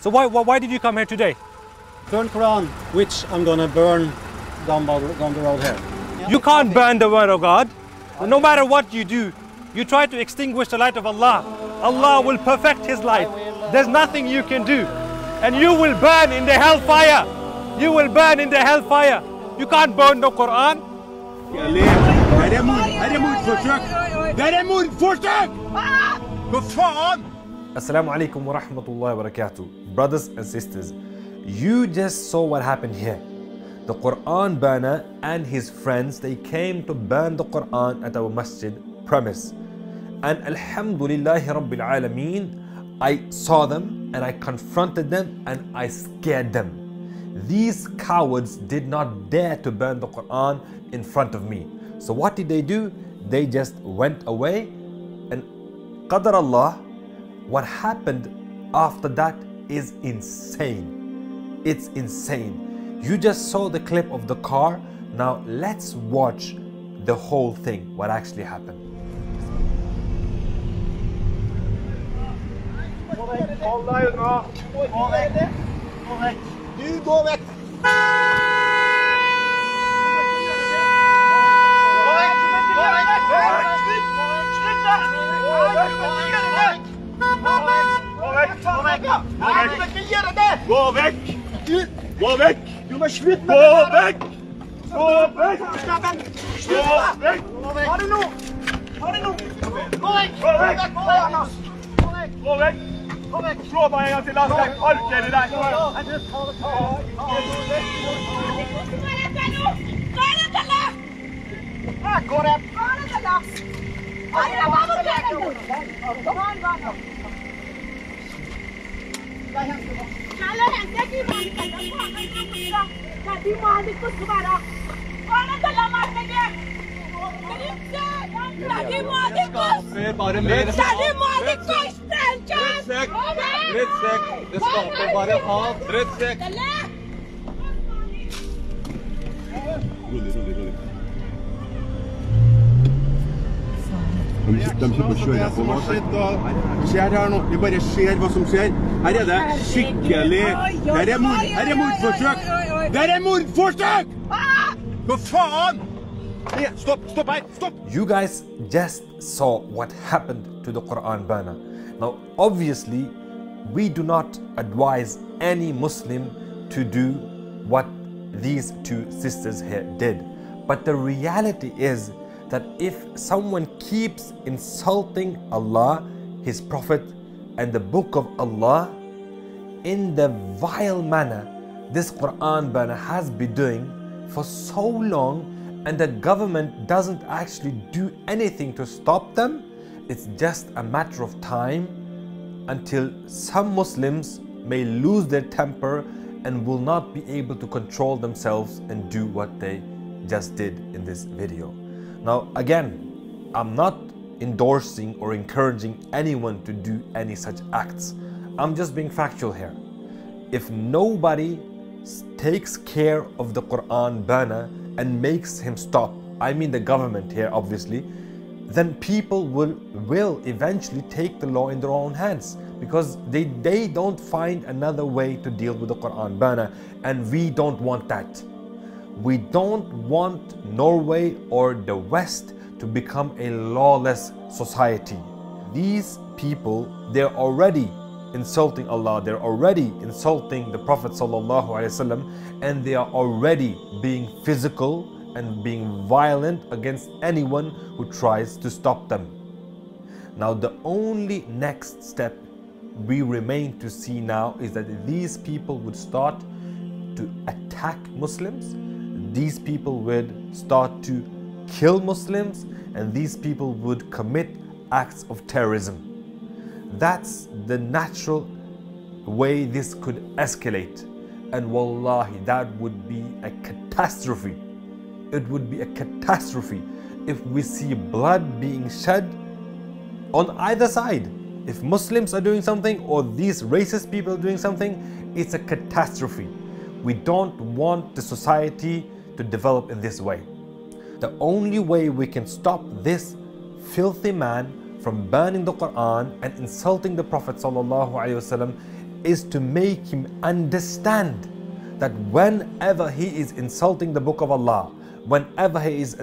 So why did you come here today? Burn Qur'an, which I'm gonna burn down the road here. You can't burn the word of God. No matter what you do, you try to extinguish the light of Allah. Allah will perfect His light. There's nothing you can do. And you will burn in the hellfire. You will burn in the hellfire. You can't burn the Qur'an. Assalamu alaikum wa rahmatullahi wa barakatuh. Brothers and sisters, you just saw what happened here. The Qur'an burner and his friends, they came to burn the Qur'an at our masjid premise. And Alhamdulillahi Rabbil Alameen, I saw them and I confronted them and I scared them. These cowards did not dare to burn the Qur'an in front of me. So what did they do? They just went away, and Qadar Allah, what happened after that is insane. It's insane. You just saw the clip of the car. Now let's watch the whole thing, what actually happened. Gå vekk! Gå vekk! Du må slutte med det! Gå vekk! Gå vekk! Gå vekk! Har du noe? Har du noe? Gå vekk! Gå vekk! Gå vekk! Gå vekk! Slå meg en gang til, Lars. Jeg orker det der. Hva er dette, Lars? Her går det. Hva er dette, Lars? Hva er det, Lars? De sitter og kjører på Masjid. Se her nå, vi bare ser hva som skjer. Her er det skikkelig. Her er mordforsøk. Der er mordforsøk! Hva faen? Stopp, stopp her, stopp! You guys just saw what happened to the Qur'an burner. Now obviously we do not advise any Muslim to do what these two sisters here did. But the reality is that if someone keeps insulting Allah, His Prophet and the Book of Allah in the vile manner this Qur'an burner has been doing for so long, and the government doesn't actually do anything to stop them, it's just a matter of time until some Muslims may lose their temper and will not be able to control themselves and do what they just did in this video. Now again, I'm not endorsing or encouraging anyone to do any such acts. I'm just being factual here. If nobody takes care of the Qur'an burner and makes him stop, I mean the government here obviously, then people will eventually take the law in their own hands, because they don't find another way to deal with the Qur'an burner, and we don't want that. We don't want Norway or the West to become a lawless society. These people, they're already insulting Allah, they're already insulting the Prophet ﷺ, and they are already being physical and being violent against anyone who tries to stop them. Now the only next step we remain to see now is that these people would start to attack Muslims. These people would start to kill Muslims, and these people would commit acts of terrorism. That's the natural way this could escalate, and wallahi, that would be a catastrophe. It would be a catastrophe if we see blood being shed on either side. If Muslims are doing something or these racist people are doing something, it's a catastrophe. We don't want the society to develop in this way. The only way we can stop this filthy man from burning the Qur'an and insulting the Prophet ﷺ is to make him understand that whenever he is insulting the Book of Allah, whenever he is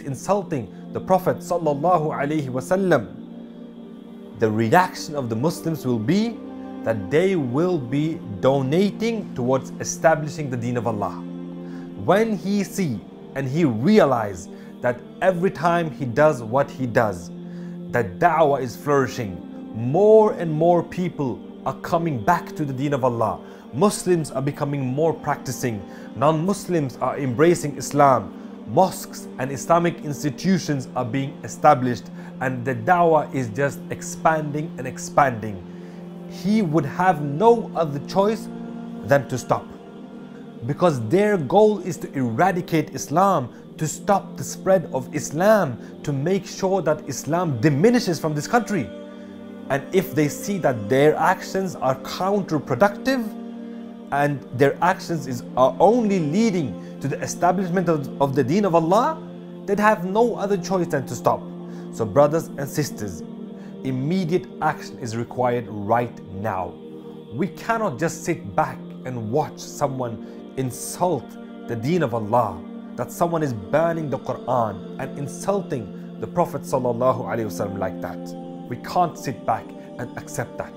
insulting the Prophet sallallahu alaihi wasallam, the reaction of the Muslims will be that they will be donating towards establishing the deen of Allah. When he see and he realize that every time he does what he does, that da'wah is flourishing, more and more people are coming back to the deen of Allah. Muslims are becoming more practicing. Non-Muslims are embracing Islam. Mosques and Islamic institutions are being established, and the da'wah is just expanding and expanding. He would have no other choice than to stop, because their goal is to eradicate Islam, to stop the spread of Islam, to make sure that Islam diminishes from this country. And if they see that their actions are counterproductive and their actions are only leading to the establishment of the deen of Allah, they'd have no other choice than to stop. So brothers and sisters, immediate action is required right now. We cannot just sit back and watch someone insult the deen of Allah, that someone is burning the Qur'an and insulting the Prophet sallallahu alaihi wasallam like that. We can't sit back and accept that.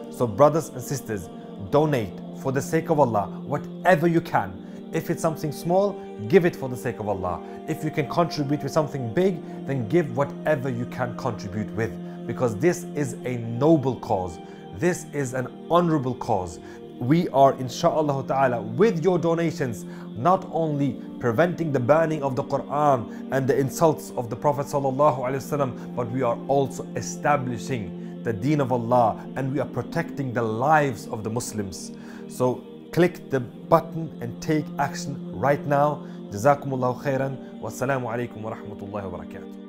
So brothers and sisters, donate for the sake of Allah whatever you can. If it's something small, give it for the sake of Allah. If you can contribute with something big, then give whatever you can contribute with, because this is a noble cause. This is an honorable cause. We are, inshaAllah ta'ala, with your donations, not only preventing the burning of the Qur'an and the insults of the Prophet sallallahu alaihi wasallam, but we are also establishing the deen of Allah, and we are protecting the lives of the Muslims. So click the button and take action right now. Jazakumullahu khairan. Wassalamu alaikum wa rahmatullahi wa barakatuh.